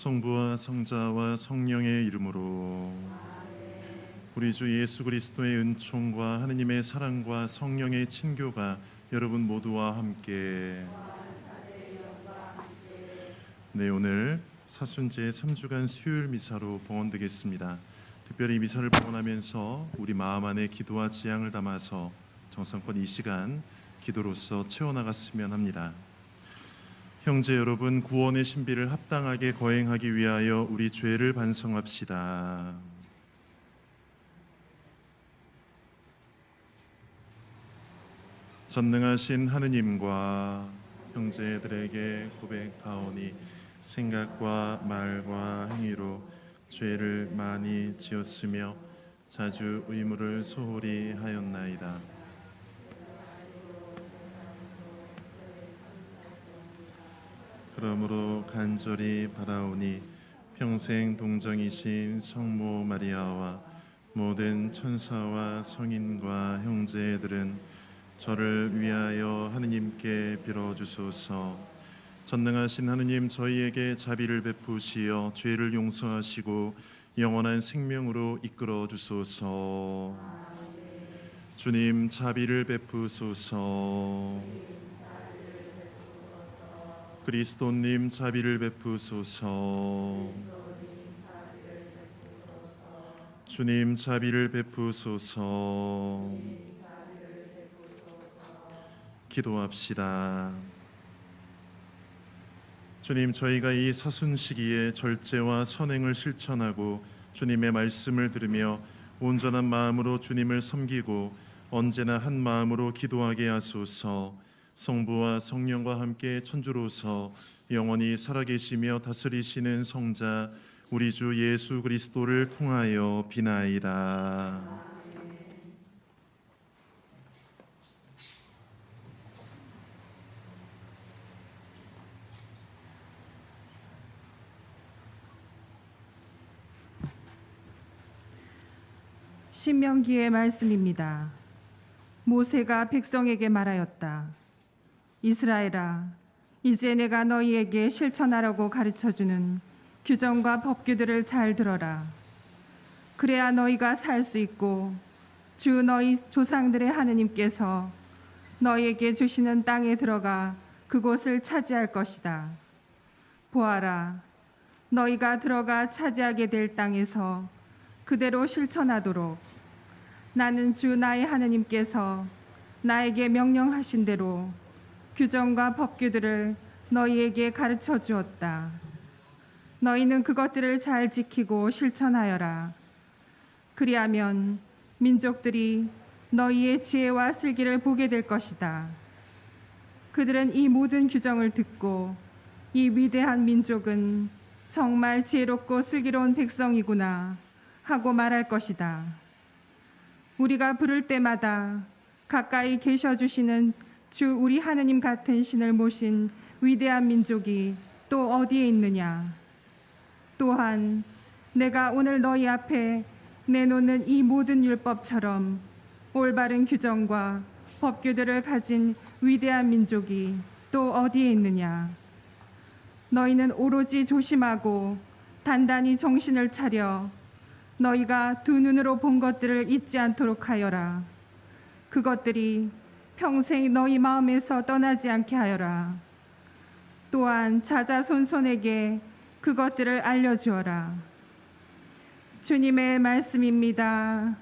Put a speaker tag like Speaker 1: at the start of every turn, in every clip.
Speaker 1: 성부와 성자와 성령의 이름으로. 우리 주 예수 그리스도의 은총과 하느님의 사랑과 성령의 친교가 여러분 모두와 함께. 네, 오늘 사순제 3주간 수요일 미사로 봉헌되겠습니다. 특별히 미사를 봉헌하면서 우리 마음 안에 기도와 지향을 담아서 정성껏 이 시간 기도로서 채워나갔으면 합니다. 형제 여러분, 구원의 신비를 합당하게 거행하기 위하여 우리 죄를 반성합시다. 전능하신 하느님과 형제들에게 고백하오니 생각과 말과 행위로 죄를 많이 지었으며 자주 의무를 소홀히 하였나이다. 그러므로 간절히 바라오니 평생 동정이신 성모 마리아와 모든 천사와 성인과 형제들은 저를 위하여 하느님께 빌어주소서. 전능하신 하느님, 저희에게 자비를 베푸시어 죄를 용서하시고 영원한 생명으로 이끌어 주소서. 주님, 자비를 베푸소서. 그리스도님, 자비를 베푸소서. 주님, 자비를 베푸소서. 기도합시다. 주님, 저희가 이 사순 시기에 절제와 선행을 실천하고 주님의 말씀을 들으며 온전한 마음으로 주님을 섬기고 언제나 한 마음으로 기도하게 하소서. 성부와 성령과 함께 천주로서 영원히 살아계시며 다스리시는 성자 우리 주 예수 그리스도를 통하여 비나이다.
Speaker 2: 신명기의 말씀입니다. 모세가 백성에게 말하였다. 이스라엘아, 이제 내가 너희에게 실천하라고 가르쳐주는 규정과 법규들을 잘 들어라. 그래야 너희가 살 수 있고 주 너희 조상들의 하느님께서 너희에게 주시는 땅에 들어가 그곳을 차지할 것이다. 보아라, 너희가 들어가 차지하게 될 땅에서 그대로 실천하도록 나는 주 나의 하느님께서 나에게 명령하신 대로 규정과 법규들을 너희에게 가르쳐 주었다. 너희는 그것들을 잘 지키고 실천하여라. 그리하면 민족들이 너희의 지혜와 슬기를 보게 될 것이다. 그들은 이 모든 규정을 듣고 이 위대한 민족은 정말 지혜롭고 슬기로운 백성이구나 하고 말할 것이다. 우리가 부를 때마다 가까이 계셔 주시는 주 우리 하느님 같은 신을 모신 위대한 민족이 또 어디에 있느냐? 또한 내가 오늘 너희 앞에 내놓는 이 모든 율법처럼 올바른 규정과 법규들을 가진 위대한 민족이 또 어디에 있느냐? 너희는 오로지 조심하고 단단히 정신을 차려 너희가 두 눈으로 본 것들을 잊지 않도록 하여라. 그것들이 평생 너희 마음에서 떠나지 않게 하여라. 또한 자자손손에게 그것들을 알려주어라. 주님의 말씀입니다.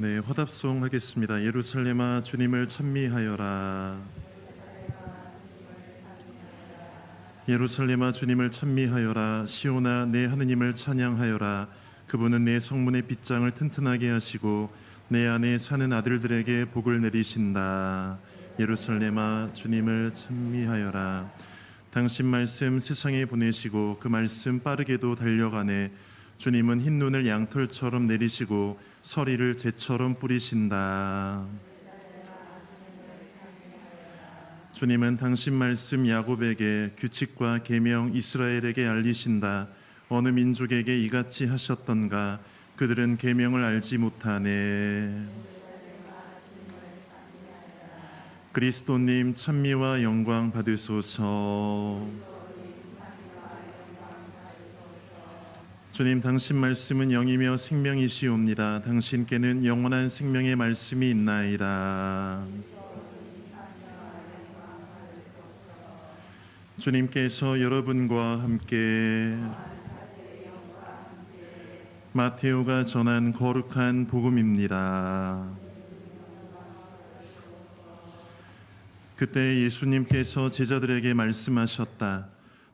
Speaker 1: 네, 화답송 하겠습니다. 예루살렘아, 주님을 찬미하여라. 예루살렘아, 주님을 찬미하여라. 시온아, 내 하느님을 찬양하여라. 그분은 내 성문의 빗장을 튼튼하게 하시고 내 안에 사는 아들들에게 복을 내리신다. 예루살렘아, 주님을 찬미하여라. 당신 말씀 세상에 보내시고 그 말씀 빠르게도 달려가네. 주님은 흰 눈을 양털처럼 내리시고 서리를 재처럼 뿌리신다. 주님은 당신 말씀 야곱에게 규칙과 계명 이스라엘에게 알리신다. 어느 민족에게 이같이 하셨던가. 그들은 계명을 알지 못하네. 그리스도님 찬미와 영광 받으소서. 주님, 당신 말씀은 영이며 생명이시옵니다. 당신께는 영원한 생명의 말씀이 있나이다. 주님께서 여러분과 함께 마테오가 전한 거룩한 복음입니다. 그때 예수님께서 제자들에게 말씀하셨다.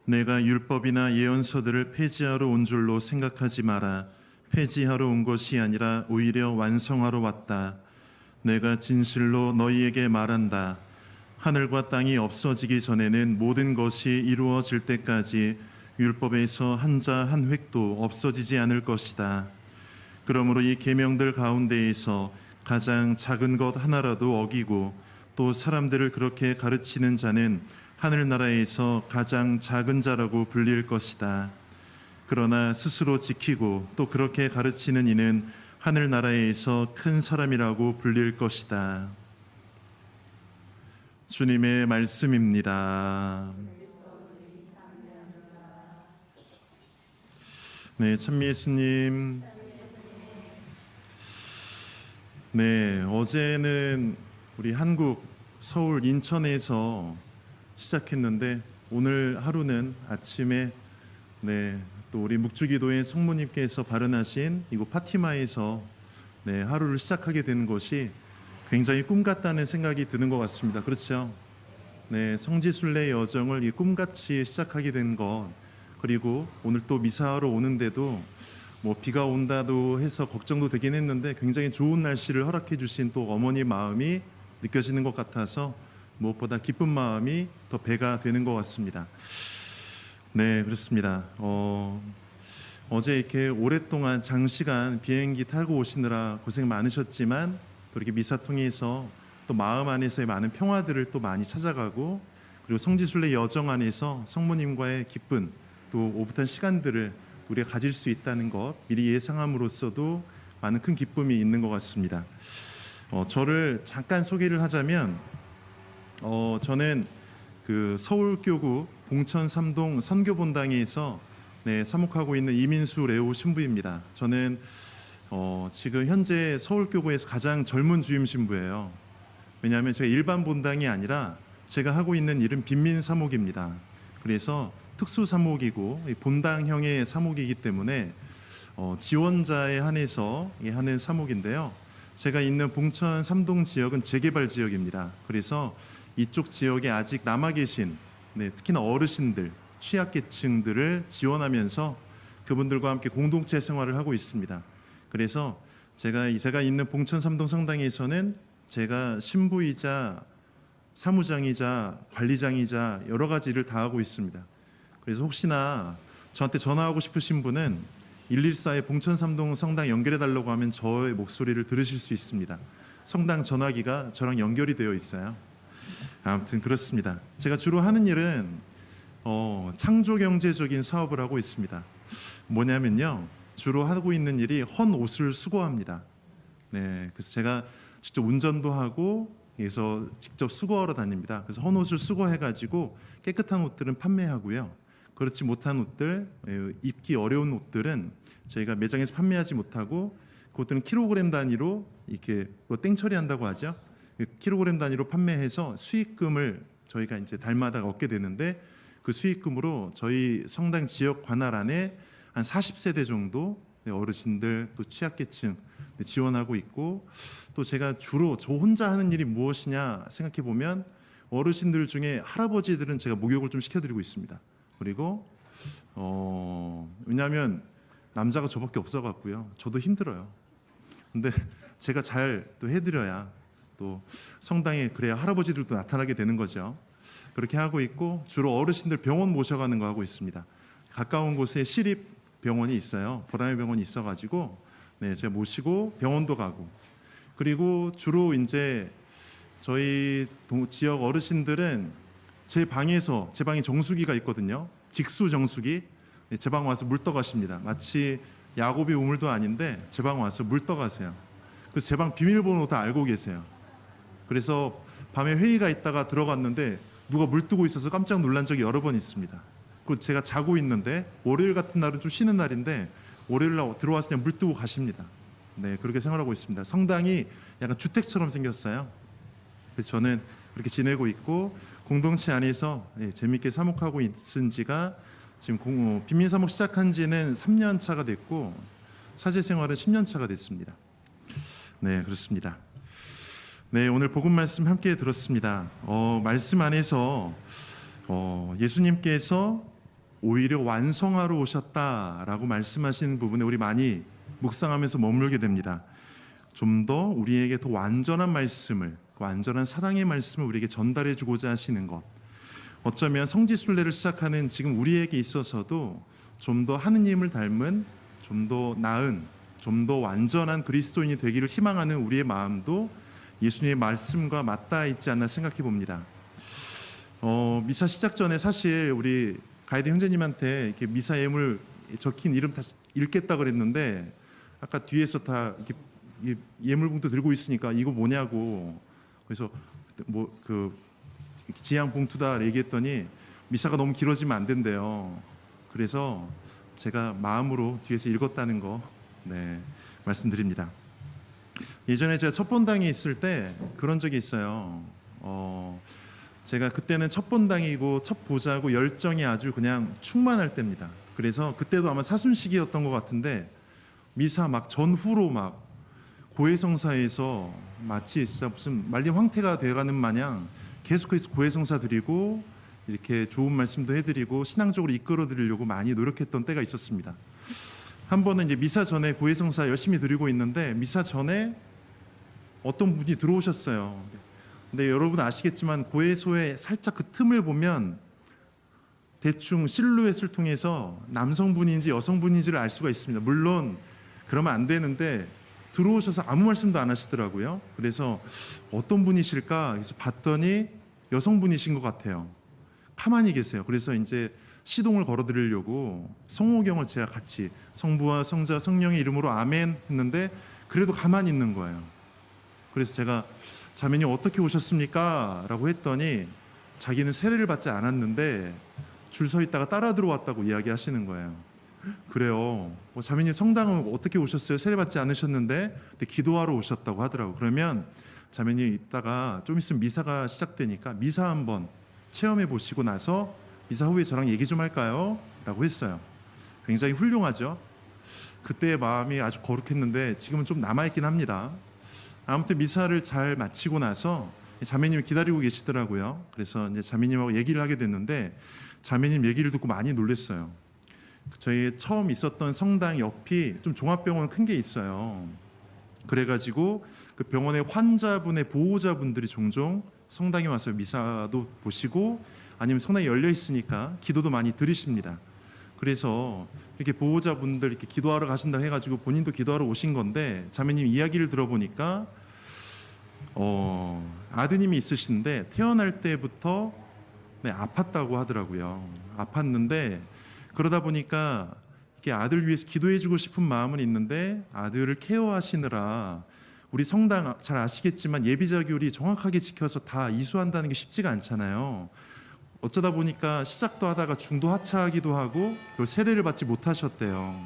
Speaker 1: 내가 율법이나 예언서들을 폐지하러 온 줄로 생각하지 마라. 폐지하러 온 것이 아니라 오히려 완성하러 왔다. 내가 진실로 너희에게 말한다. 하늘과 땅이 없어지기 전에는 모든 것이 이루어질 때까지 율법에서 한 자 한 획도 없어지지 않을 것이다. 그러므로 이 계명들 가운데에서 가장 작은 것 하나라도 어기고 또 사람들을 그렇게 가르치는 자는 하늘나라에서 가장 작은 자라고 불릴 것이다. 그러나 스스로 지키고 또 그렇게 가르치는 이는 하늘나라에서 큰 사람이라고 불릴 것이다. 주님의 말씀입니다. 네, 찬미 예수님. 네, 어제는 우리 한국 서울 인천에서 시작했는데 오늘 하루는 아침에 또 우리 묵주기도의 성모님께서 발언하신 이곳 파티마에서 하루를 시작하게 된 것이 굉장히 꿈 같다는 생각이 드는 것 같습니다. 그렇죠? 성지순례 여정을 이 꿈같이 시작하게 된 것, 그리고 오늘 또 미사하러 오는데도 비가 온다도 해서 걱정도 되긴 했는데 굉장히 좋은 날씨를 허락해 주신 또 어머니 마음이 느껴지는 것 같아서 무엇보다 기쁜 마음이 더 배가 되는 것 같습니다. 네, 그렇습니다. 어제 이렇게 오랫동안 장시간 비행기 타고 오시느라 고생 많으셨지만 또 이렇게 미사 통해서 또 마음 안에서의 많은 평화들을 또 많이 찾아가고, 그리고 성지순례 여정 안에서 성모님과의 기쁜 또 오붓한 시간들을 우리가 가질 수 있다는 것 미리 예상함으로써도 많은 큰 기쁨이 있는 것 같습니다. 저를 잠깐 소개를 하자면 저는 그 서울교구 봉천 3동 선교본당에서 사목하고 있는 이민수 레오 신부입니다. 저는 지금 현재 서울교구에서 가장 젊은 주임 신부예요. 왜냐하면 제가 일반 본당이 아니라 제가 하고 있는 일은 빈민 사목입니다. 그래서 특수 사목이고 본당형의 사목이기 때문에 지원자에 한해서 하는 사목인데요. 제가 있는 봉천 3동 지역은 재개발 지역입니다. 그래서 이쪽 지역에 아직 남아 계신 특히나 어르신들, 취약계층들을 지원하면서 그분들과 함께 공동체 생활을 하고 있습니다. 그래서 제가 있는 봉천 3동 성당에서는 제가 신부이자 사무장이자 관리장이자 여러 가지 일을 다 하고 있습니다. 그래서 혹시나 저한테 전화하고 싶으신 분은 114에 봉천 3동 성당 연결해 달라고 하면 저의 목소리를 들으실 수 있습니다. 성당 전화기가 저랑 연결이 되어 있어요. 아무튼 그렇습니다. 제가 주로 하는 일은 창조 경제적인 사업을 하고 있습니다. 뭐냐면요, 주로 하고 있는 일이 헌 옷을 수거합니다. 그래서 제가 직접 운전도 하고 그래서 직접 수거하러 다닙니다. 그래서 헌 옷을 수거해가지고 깨끗한 옷들은 판매하고요. 그렇지 못한 옷들, 입기 어려운 옷들은 저희가 매장에서 판매하지 못하고 그것들은 킬로그램 단위로 이렇게 땡처리한다고 하죠. 킬로그램 단위로 판매해서 수익금을 저희가 이제 달마다 얻게 되는데, 그 수익금으로 저희 성당 지역 관할 안에 한 40세대 정도 어르신들 또 취약계층 지원하고 있고, 또 제가 주로 저 혼자 하는 일이 무엇이냐 생각해 보면 어르신들 중에 할아버지들은 제가 목욕을 좀 시켜드리고 있습니다. 그리고 왜냐하면 남자가 저밖에 없어갖고요. 저도 힘들어요. 근데 제가 잘 또 해드려야 또 성당에 그래야 할아버지들도 나타나게 되는 거죠. 그렇게 하고 있고, 주로 어르신들 병원 모셔가는 거 하고 있습니다. 가까운 곳에 시립 병원이 있어요. 보라매 병원이 있어가지고 제가 모시고 병원도 가고, 그리고 주로 이제 저희 지역 어르신들은 제 방에 정수기가 있거든요. 직수 정수기. 제 방 와서 물 떠가십니다. 마치 야곱의 우물도 아닌데 제 방 와서 물 떠가세요. 그래서 제 방 비밀번호 다 알고 계세요. 그래서 밤에 회의가 있다가 들어갔는데 누가 물 뜨고 있어서 깜짝 놀란 적이 여러 번 있습니다. 그리고 제가 자고 있는데 월요일 같은 날은 좀 쉬는 날인데 월요일 날 들어와서 그냥 물 뜨고 가십니다. 네, 그렇게 생활하고 있습니다. 성당이 약간 주택처럼 생겼어요. 그래서 저는 그렇게 지내고 있고 공동체 안에서 재밌게 사목하고 있은 지가 지금 빈민 사목 시작한 지는 3년 차가 됐고 사제 생활은 10년 차가 됐습니다. 네, 그렇습니다. 네, 오늘 복음 말씀 함께 들었습니다. 말씀 안에서 예수님께서 오히려 완성하러 오셨다라고 말씀하시는 부분에 우리 많이 묵상하면서 머물게 됩니다. 좀 더 우리에게 더 완전한 말씀을, 완전한 사랑의 말씀을 우리에게 전달해 주고자 하시는 것. 어쩌면 성지순례를 시작하는 지금 우리에게 있어서도 좀 더 하느님을 닮은, 좀 더 나은, 좀 더 완전한 그리스도인이 되기를 희망하는 우리의 마음도 예수님의 말씀과 맞닿아 있지 않나 생각해 봅니다. 미사 시작 전에 사실 우리 가이드 형제님한테 이렇게 미사 예물 적힌 이름 다 읽겠다 그랬는데 아까 뒤에서 다 이렇게 예물 봉투 들고 있으니까 이거 뭐냐고 그래서 그 지향 봉투다 얘기했더니 미사가 너무 길어지면 안 된대요. 그래서 제가 마음으로 뒤에서 읽었다는 거 말씀드립니다. 예전에 제가 첫 본당에 있을 때 그런 적이 있어요. 제가 그때는 첫 본당이고 첫 보자고 열정이 아주 그냥 충만할 때입니다. 그래서 그때도 아마 사순식이었던 것 같은데 미사 막 전후로 막 고해성사에서 마치 진짜 무슨 말린 황태가 돼가는 마냥 계속해서 고해성사 드리고 이렇게 좋은 말씀도 해드리고 신앙적으로 이끌어드리려고 많이 노력했던 때가 있었습니다. 한 번은 이제 미사 전에 고해성사 열심히 드리고 있는데 미사 전에 어떤 분이 들어오셨어요. 근데 여러분 아시겠지만 고해소에 살짝 그 틈을 보면 대충 실루엣을 통해서 남성분인지 여성분인지를 알 수가 있습니다. 물론 그러면 안 되는데 들어오셔서 아무 말씀도 안 하시더라고요. 그래서 어떤 분이실까 그래서 봤더니 여성분이신 것 같아요. 가만히 계세요. 그래서 이제 시동을 걸어드리려고 성호경을 제가 같이 성부와 성자 성령의 이름으로 아멘 했는데 그래도 가만히 있는 거예요. 그래서 제가 자매님 어떻게 오셨습니까? 라고 했더니 자기는 세례를 받지 않았는데 줄 서 있다가 따라 들어왔다고 이야기하시는 거예요. 그래요. 자매님 성당은 어떻게 오셨어요? 세례 받지 않으셨는데 근데 기도하러 오셨다고 하더라고요. 그러면 자매님 이따가 좀 있으면 미사가 시작되니까 미사 한번 체험해 보시고 나서 미사 후에 저랑 얘기 좀 할까요? 라고 했어요. 굉장히 훌륭하죠. 그때의 마음이 아주 거룩했는데 지금은 좀 남아있긴 합니다. 아무튼 미사를 잘 마치고 나서 자매님이 기다리고 계시더라고요. 그래서 이제 자매님하고 얘기를 하게 됐는데 자매님 얘기를 듣고 많이 놀랐어요. 저희 처음 있었던 성당 옆이 좀 종합병원 큰 게 있어요. 그래가지고 그 병원의 환자분의 보호자분들이 종종 성당에 와서 미사도 보시고 아니면 성당이 열려 있으니까 기도도 많이 들으십니다. 그래서 이렇게 보호자분들 이렇게 기도하러 가신다 해가지고 본인도 기도하러 오신 건데 자매님 이야기를 들어보니까 아드님이 있으신데 태어날 때부터 아팠다고 하더라고요. 아팠는데 그러다 보니까 이렇게 아들 위해서 기도해주고 싶은 마음은 있는데 아들을 케어하시느라 우리 성당 잘 아시겠지만 예비자교리 정확하게 지켜서 다 이수한다는 게 쉽지가 않잖아요. 어쩌다 보니까 시작도 하다가 중도 하차하기도 하고 그리고 세례를 받지 못하셨대요.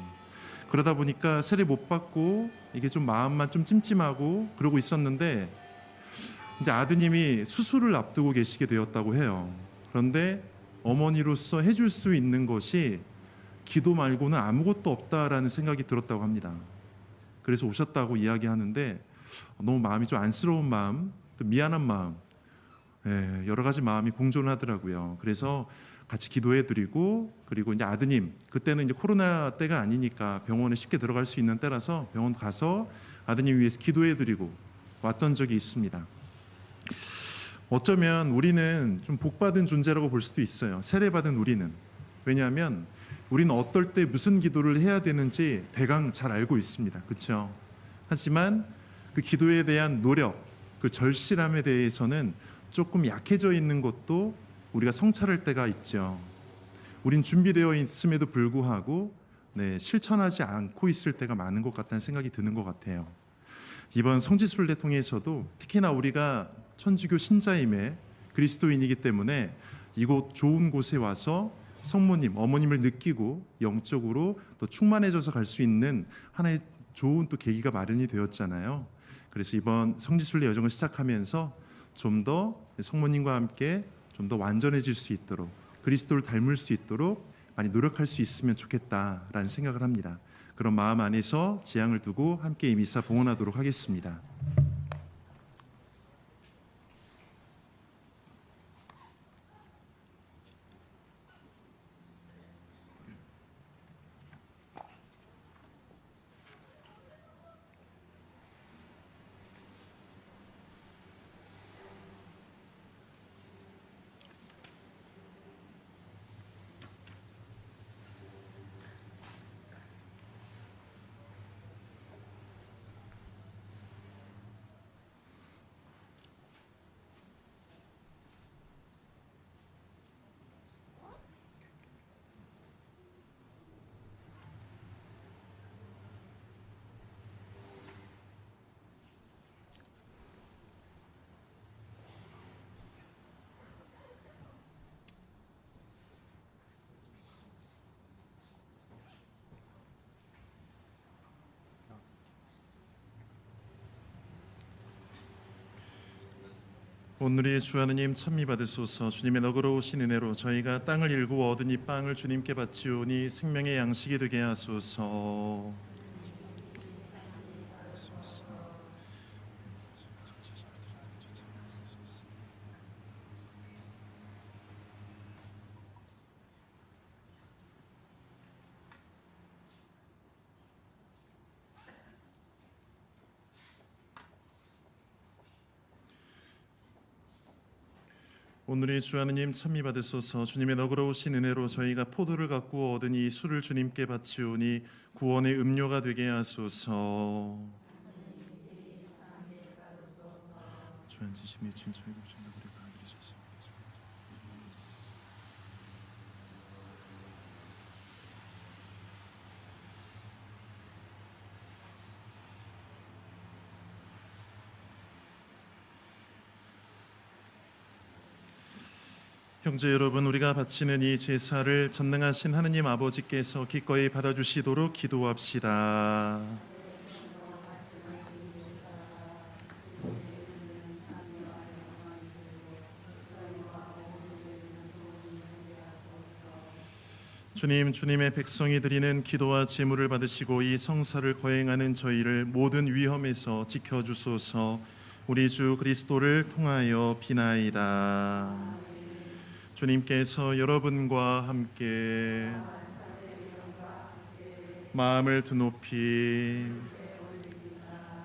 Speaker 1: 그러다 보니까 세례 못 받고 이게 좀 마음만 좀 찜찜하고 그러고 있었는데 이제 아드님이 수술을 앞두고 계시게 되었다고 해요. 그런데 어머니로서 해줄 수 있는 것이 기도 말고는 아무것도 없다라는 생각이 들었다고 합니다. 그래서 오셨다고 이야기하는데 너무 마음이 좀 안쓰러운 마음, 또 미안한 마음, 여러 가지 마음이 공존하더라고요. 그래서 같이 기도해드리고 그리고 이제 아드님 그때는 이제 코로나 때가 아니니까 병원에 쉽게 들어갈 수 있는 때라서 병원 가서 아드님 위해서 기도해드리고 왔던 적이 있습니다. 어쩌면 우리는 좀 복받은 존재라고 볼 수도 있어요. 세례받은 우리는. 왜냐하면 우리는 어떨 때 무슨 기도를 해야 되는지 대강 잘 알고 있습니다. 그렇죠? 하지만 그 기도에 대한 노력 그 절실함에 대해서는 조금 약해져 있는 것도 우리가 성찰할 때가 있죠. 우린 준비되어 있음에도 불구하고 실천하지 않고 있을 때가 많은 것 같다는 생각이 드는 것 같아요. 이번 성지순례 통해서도 특히나 우리가 천주교 신자임에 그리스도인이기 때문에 이곳 좋은 곳에 와서 성모님, 어머님을 느끼고 영적으로 더 충만해져서 갈 수 있는 하나의 좋은 또 계기가 마련이 되었잖아요. 그래서 이번 성지순례 여정을 시작하면서 좀 더 성모님과 함께 좀 더 완전해질 수 있도록, 그리스도를 닮을 수 있도록 많이 노력할 수 있으면 좋겠다라는 생각을 합니다. 그런 마음 안에서 지향을 두고 함께 이 미사 봉헌하도록 하겠습니다. 오늘의 주 하느님 찬미 받으소서. 주님의 너그러우신 은혜로 저희가 땅을 일구어 얻은 이 빵을 주님께 바치오니 생명의 양식이 되게 하소서. 오늘의 주 하느님 찬미 받으소서. 주님의 너그러우신 은혜로 저희가 포도를 갖고 얻은 이 술을 주님께 바치오니 구원의 음료가 되게 하소서. 주한 지심이 진저히 고신다 우리가 하리소서. 형제 여러분, 우리가 바치는 이 제사를 전능하신 하느님 아버지께서 기꺼이 받아주시도록 기도합시다. 주님, 주님의 백성이 드리는 기도와 제물을 받으시고 이 성사를 거행하는 저희를 모든 위험에서 지켜주소서. 우리 주 그리스도를 통하여 비나이다. 주님께서 여러분과 함께 마음을 드높이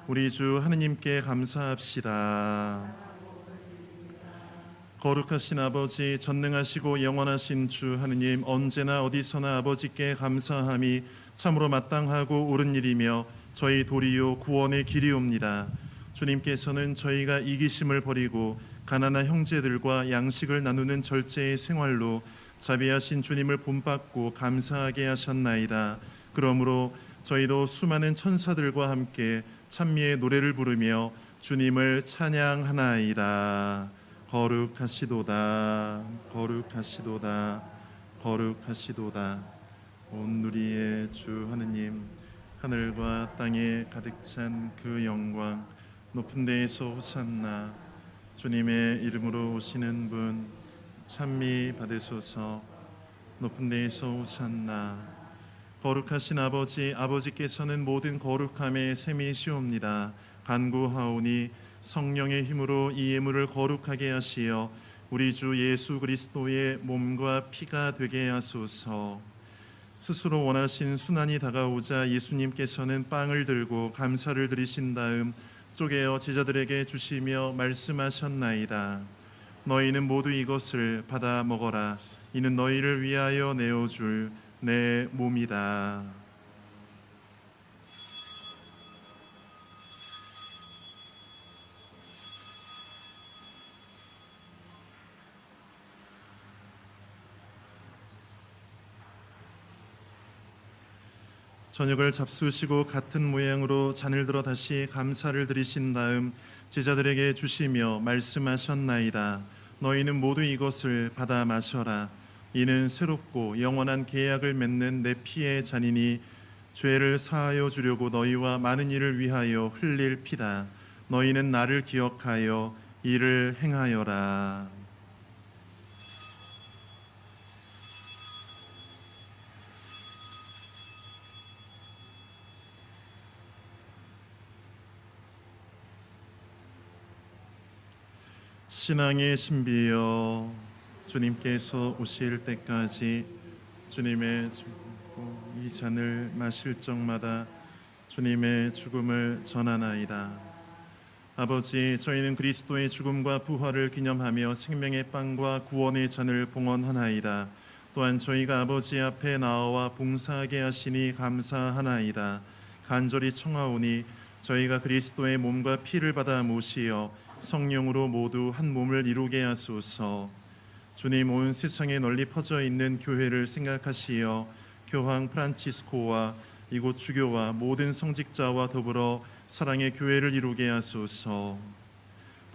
Speaker 1: 우리 주 하느님께 감사합시다. 거룩하신 아버지, 전능하시고 영원하신 주 하느님, 언제나 어디서나 아버지께 감사함이 참으로 마땅하고 옳은 일이며 저희 도리요 구원의 길이옵니다. 주님께서는 저희가 이기심을 버리고 가난한 형제들과 양식을 나누는 절제의 생활로 자비하신 주님을 본받고 감사하게 하셨나이다. 그러므로 저희도 수많은 천사들과 함께 찬미의 노래를 부르며 주님을 찬양하나이다. 거룩하시도다, 거룩하시도다, 거룩하시도다. 온 누리의 주 하느님, 하늘과 땅에 가득 찬 그 영광, 높은 데에서 호산나. 주님의 이름으로 오시는 분 찬미 받으소서. 높은 데에서 호산나. 거룩하신 아버지, 아버지께서는 모든 거룩함의 셈이시옵니다. 간구하오니 성령의 힘으로 이 예물을 거룩하게 하시어 우리 주 예수 그리스도의 몸과 피가 되게 하소서. 스스로 원하신 순환이 다가오자 예수님께서는 빵을 들고 감사를 드리신 다음 쪼개어 제자들에게 주시며 말씀하셨나이다. 너희는 모두 이것을 받아 먹어라. 이는 너희를 위하여 내어줄 내 몸이다. 저녁을 잡수시고 같은 모양으로 잔을 들어 다시 감사를 드리신 다음 제자들에게 주시며 말씀하셨나이다. 너희는 모두 이것을 받아 마셔라. 이는 새롭고 영원한 계약을 맺는 내 피의 잔이니 죄를 사하여 주려고 너희와 많은 이를 위하여 흘릴 피다. 너희는 나를 기억하여 이를 행하여라. 신앙의 신비여, 주님께서 오실 때까지 주님의 이 잔을 마실 적마다 주님의 죽음을 전하나이다. 아버지, 저희는 그리스도의 죽음과 부활을 기념하며 생명의 빵과 구원의 잔을 봉헌하나이다. 또한 저희가 아버지 앞에 나와 봉사하게 하시니 감사하나이다. 간절히 청하오니 저희가 그리스도의 몸과 피를 받아 모시어 성령으로 모두 한 몸을 이루게 하소서. 주님, 온 세상에 널리 퍼져 있는 교회를 생각하시어 교황 프란치스코와 이곳 주교와 모든 성직자와 더불어 사랑의 교회를 이루게 하소서.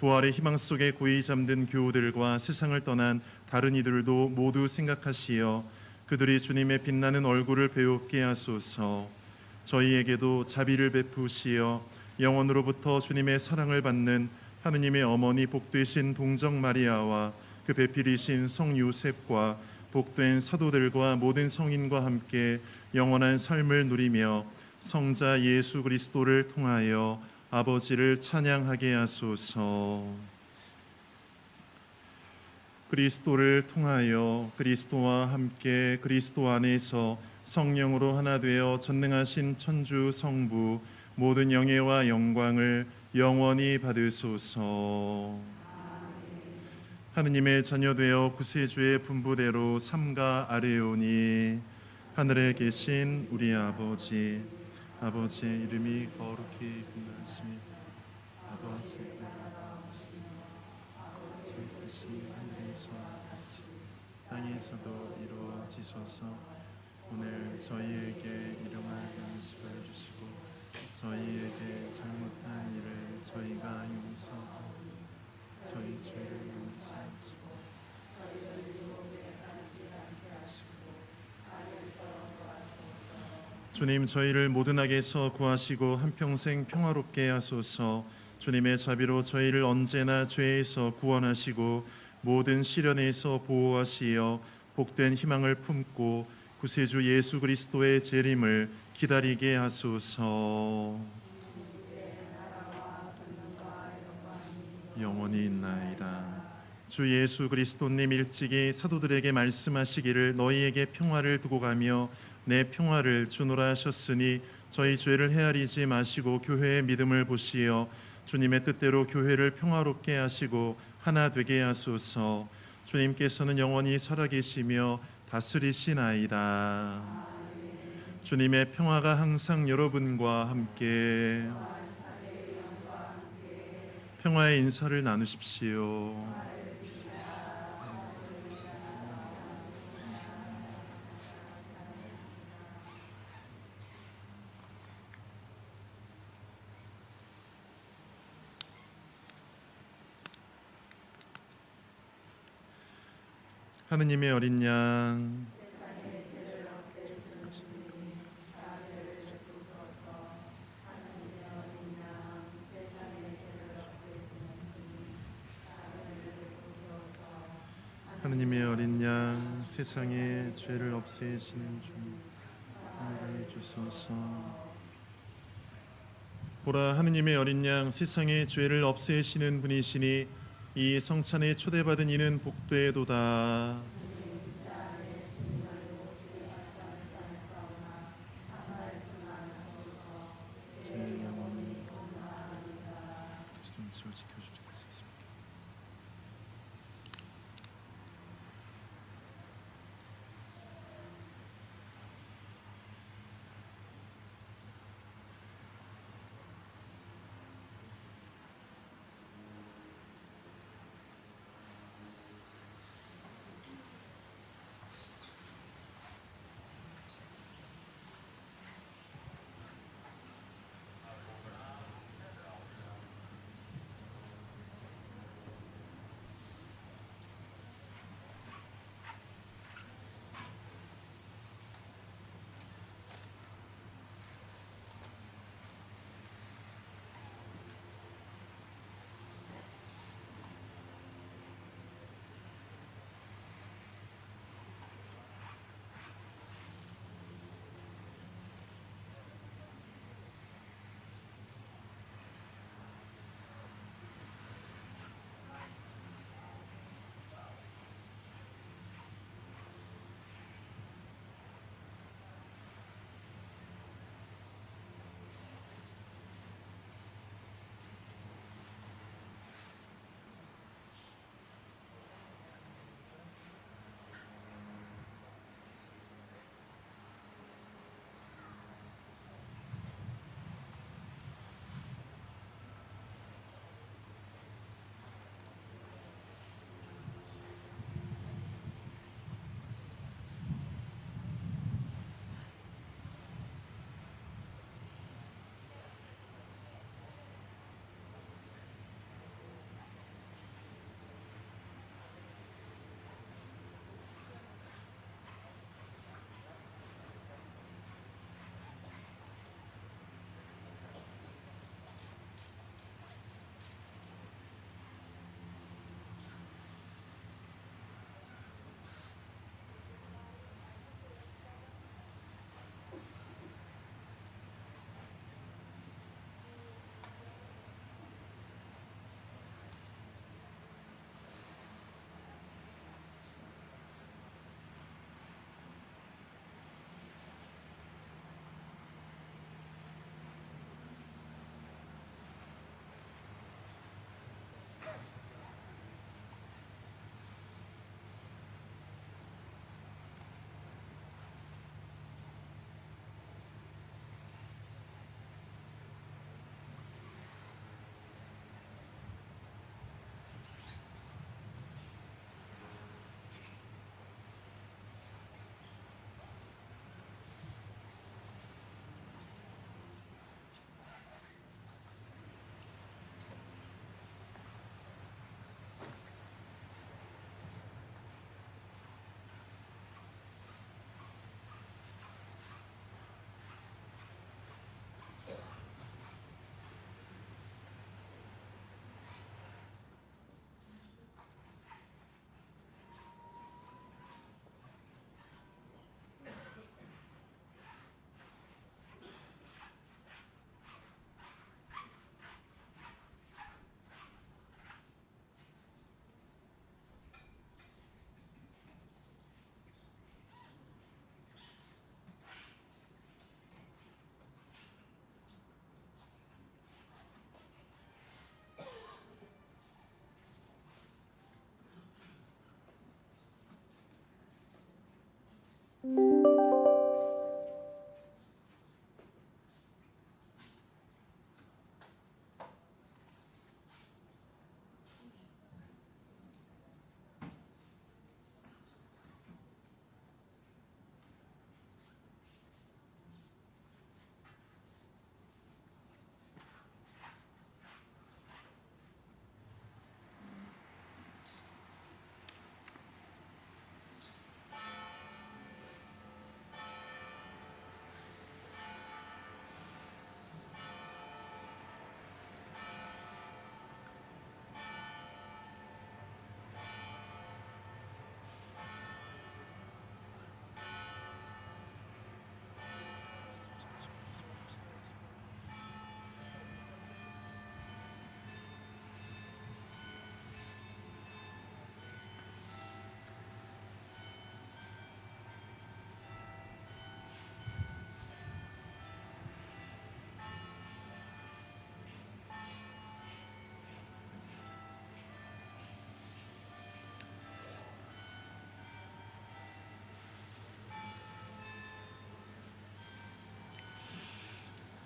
Speaker 1: 부활의 희망 속에 고이 잠든 교우들과 세상을 떠난 다른 이들도 모두 생각하시어 그들이 주님의 빛나는 얼굴을 배웁게 하소서. 저희에게도 자비를 베푸시어 영원으로부터 주님의 사랑을 받는 하느님의 어머니 복되신 동정 마리아와 그 배필이신 성 요셉과 복된 사도들과 모든 성인과 함께 영원한 삶을 누리며 성자 예수 그리스도를 통하여 아버지를 찬양하게 하소서. 그리스도를 통하여 그리스도와 함께 그리스도 안에서 성령으로 하나 되어 전능하신 천주 성부 모든 영예와 영광을 영원히 받으소서. 하느님의 자녀되어 구세주의 분부대로 삼가 아뢰오니 하늘에 계신 우리 아버지의 이름이 거룩히 빛나시며 아버지의 뜻이 하늘에서 같이 땅에서도 이루어지소서. 오늘 저희에게 일용할 양식을 주시고 저희에게 잘못한 일을 저희가 용서하고 저희 죄를 용서하시고 주님, 저희를 모든 악에서 구하시고 한평생 평화롭게 하소서. 주님의 자비로 저희를 언제나 죄에서 구원하시고 모든 시련에서 보호하시어 복된 희망을 품고 구세주 예수 그리스도의 재림을 기다리게 하소서. 영원히 있나이다. 주 예수 그리스도님 일찍이 사도들에게 말씀하시기를 너희에게 평화를 두고 가며 내 평화를 주노라 하셨으니 저희 죄를 헤아리지 마시고 교회의 믿음을 보시어 주님의 뜻대로 교회를 평화롭게 하시고 하나 되게 하소서. 주님께서는 영원히 살아계시며 다스리시나이다. 주님의 평화가 항상 여러분과 함께. 평화의 인사를 나누십시오. 하느님의 어린 양, 하느님의 어린 양, 세상의 죄를 없애시는 주, 은혜를 주소서. 보라, 하느님의 어린 양, 세상의 죄를 없애시는 분이시니 이 성찬에 초대받은 이는 복되도다. 제 영혼이 그리스도를 지켜주리라.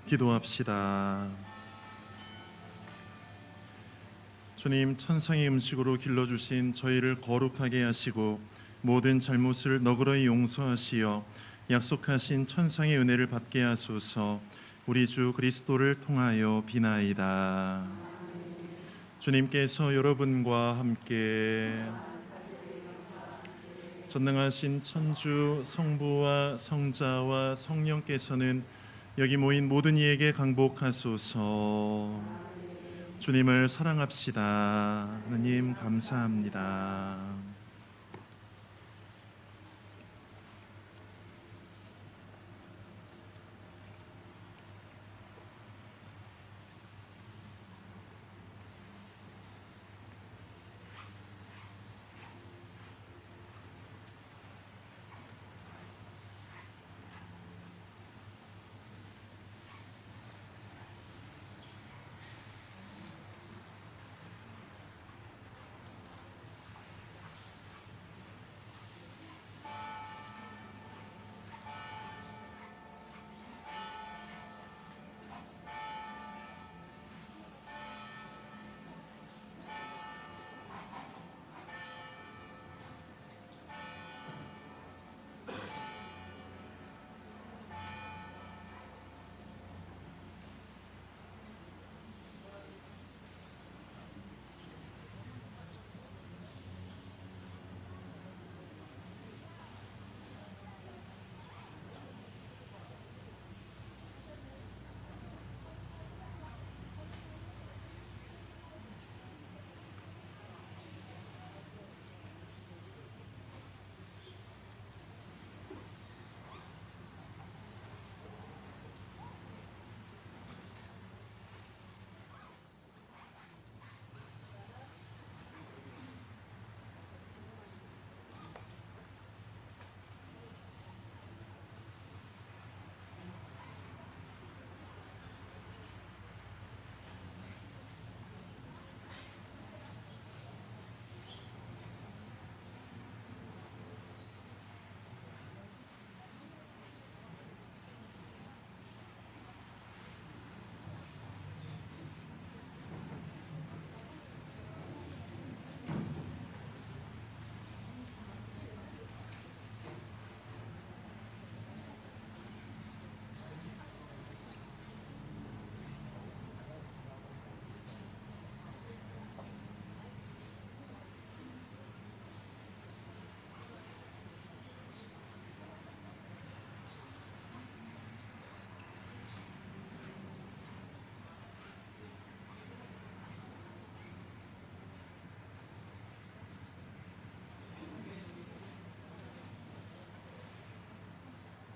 Speaker 1: 기도합시다. 주님, 천상의 음식으로 길러주신 저희를 거룩하게 하시고 모든 잘못을 너그러이 용서하시어 약속하신 천상의 은혜를 받게 하소서. 우리 주 그리스도를 통하여 비나이다. 주님께서 여러분과 함께 전능하신 천주 성부와 성자와 성령께서는 여기 모인 모든 이에게 강복하소서. 주님을 사랑합시다. 하나님 감사합니다.